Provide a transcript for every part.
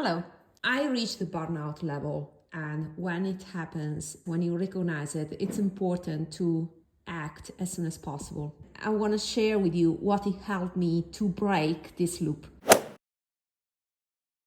Hello. I reached the burnout level, and when it happens, when you recognize it, it's important to act as soon as possible. I want to share with you what it helped me to break this loop.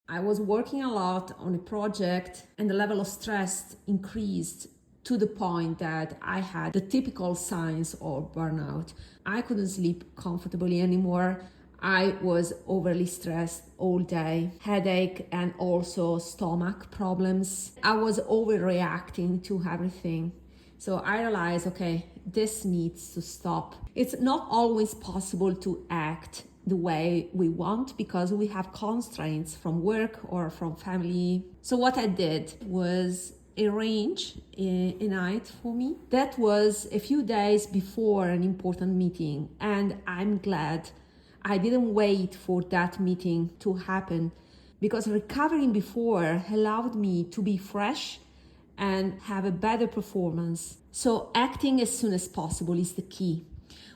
I was working a lot on a project, and the level of stress increased to the point that I had the typical signs of burnout. I couldn't sleep comfortably anymore. I was overly stressed all day, headache and also stomach problems. I was overreacting to everything. So I realized, okay, this needs to stop. It's not always possible to act the way we want because we have constraints from work or from family. So what I did was arrange a night for me. That was a few days before an important meeting, and I'm glad I didn't wait for that meeting to happen because recovering before allowed me to be fresh and have a better performance. So acting as soon as possible is the key.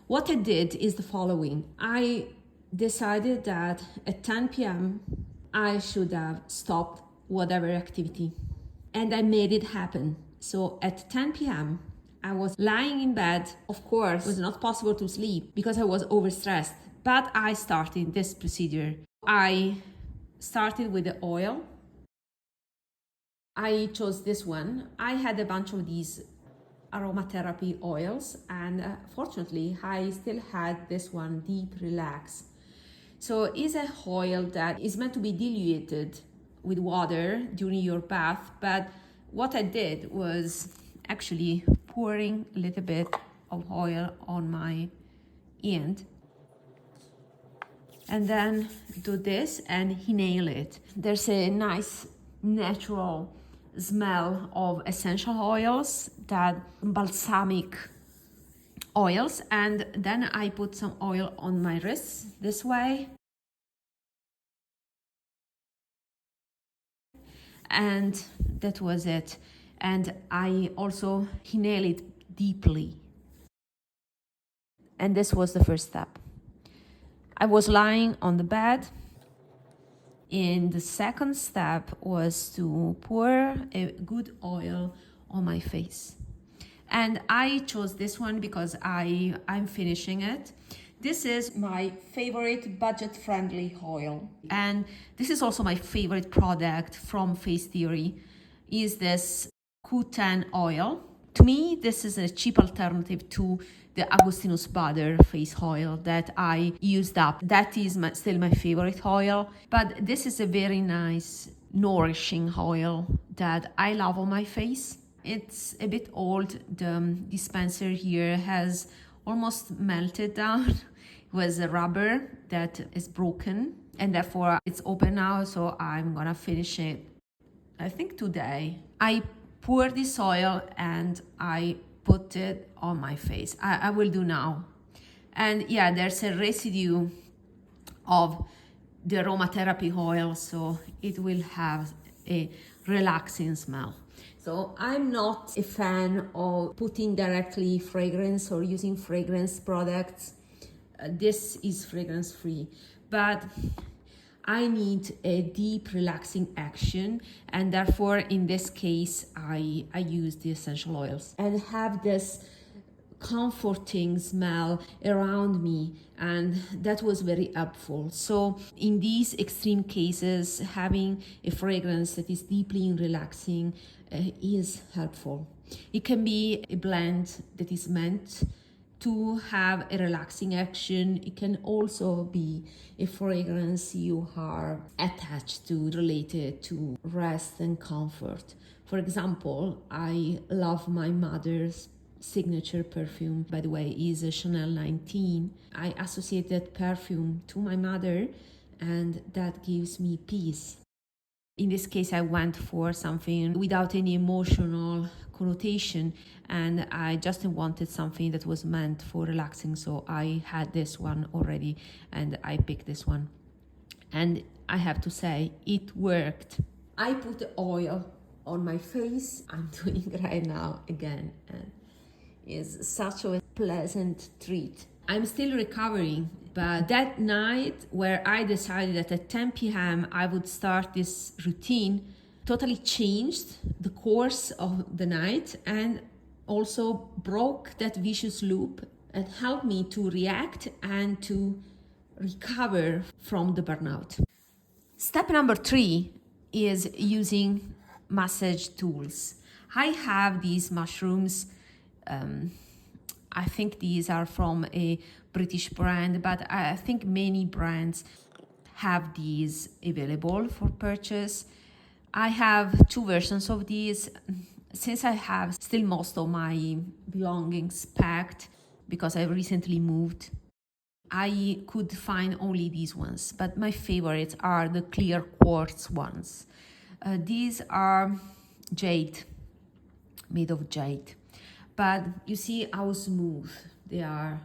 What I did is the following. I decided that at 10 p.m. I should have stopped whatever activity, and I made it happen. So at 10 p.m. I was lying in bed. Of course, it was not possible to sleep because I was overstressed. But I started this procedure. I started with the oil. I chose this one. I had a bunch of these aromatherapy oils, and fortunately I still had this one, Deep Relax. So it's a oil that is meant to be diluted with water during your bath, but what I did was actually pouring a little bit of oil on my end, and then do this and inhale it. There's a nice natural smell of essential oils, that balsamic oils, and then I put some oil on my wrists this way, and that was it. And I also inhale it deeply, and this was the first step. I was lying on the bed, and the second step was to pour a good oil on my face. And I chose this one because I'm finishing it. This is my favorite budget-friendly oil. And this is also my favorite product from FACETHEORY, is this Q10 oil. To me, this is a cheap alternative to the AUGUSTINUS butter face oil that I used up. That is still my favorite oil, but this is a very nice, nourishing oil that I love on my face. It's a bit old. The dispenser here has almost melted down. It was a rubber that is broken, and therefore it's open now, so I'm gonna finish it, I think today. I pour this oil and I put it on my face. I will do now. And yeah, there's a residue of the aromatherapy oil, so it will have a relaxing smell. So I'm not a fan of putting directly fragrance or using fragrance products. This is fragrance free, but I need a deep relaxing action, and therefore in this case I use the essential oils and have this comforting smell around me, and that was very helpful. So in these extreme cases, having a fragrance that is deeply relaxing is helpful. It can be a blend that is meant to have a relaxing action. It can also be a fragrance you are attached to, related to rest and comfort. For example, I love my mother's signature perfume, by the way, is a Chanel 19. I associate that perfume to my mother, and that gives me peace. In this case, I went for something without any emotional connotation, and I just wanted something that was meant for relaxing. So I had this one already, and I picked this one. And I have to say, it worked. I put the oil on my face. I'm doing it right now again, and it's such a pleasant treat. I'm still recovering, but that night where I decided that at 10 p.m. I would start this routine totally changed the course of the night and also broke that vicious loop and helped me to react and to recover from the burnout. Step number 3 is using massage tools. I have these mushrooms. I think these are from a British brand, but I think many brands have these available for purchase. I have 2 versions of these. Since I have still most of my belongings packed because I recently moved, I could find only these ones, but my favorites are the clear quartz ones. These are jade, made of jade, but you see how smooth they are.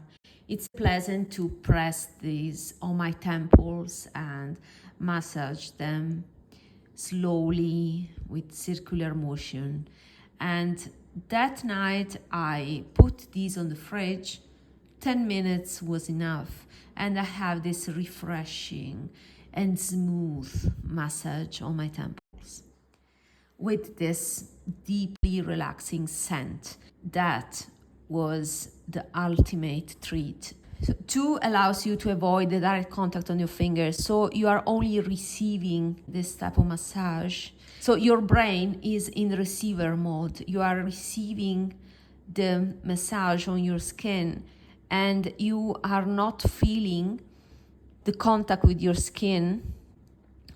It's pleasant to press these on my temples and massage them slowly with circular motion. And that night I put these on the fridge. 10 minutes was enough, and I have this refreshing and smooth massage on my temples with this deeply relaxing scent. That was the ultimate treat. So 2 allows you to avoid the direct contact on your fingers, so you are only receiving this type of massage. So your brain is in receiver mode. You are receiving the massage on your skin, and you are not feeling the contact with your skin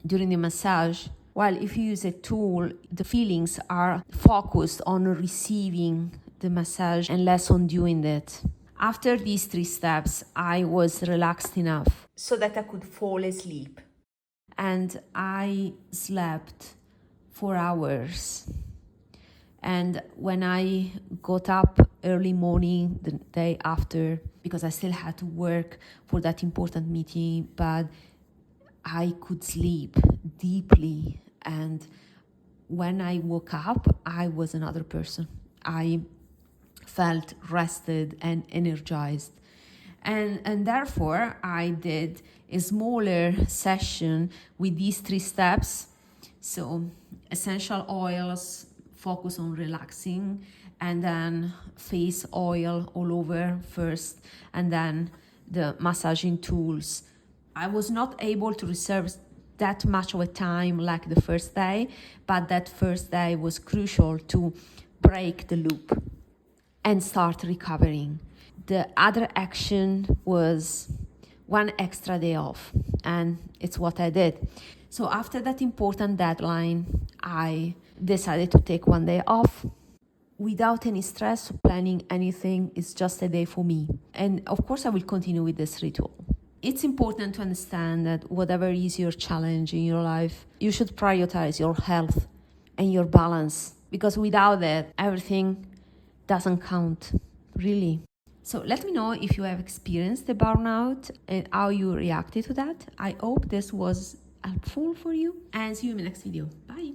during the massage. While if you use a tool, the feelings are focused on receiving the massage and less on doing it. After these 3 steps, I was relaxed enough so that I could fall asleep. And I slept for hours. And when I got up early morning the day after, because I still had to work for that important meeting, but I could sleep deeply. And when I woke up, I was another person. I felt rested and energized. And therefore, I did a smaller session with these 3 steps. So essential oils, focus on relaxing, and then face oil all over first, and then the massaging tools. I was not able to reserve that much of a time like the first day, but that first day was crucial to break the loop and start recovering. The other action was 1 extra day off, and it's what I did. So after that important deadline, I decided to take 1 day off without any stress or planning anything. It's just a day for me. And of course, I will continue with this ritual. It's important to understand that whatever is your challenge in your life, you should prioritize your health and your balance, because without that, everything doesn't count, really. So let me know if you have experienced the burnout and how you reacted to that. I hope this was helpful for you, and see you in the next video. Bye.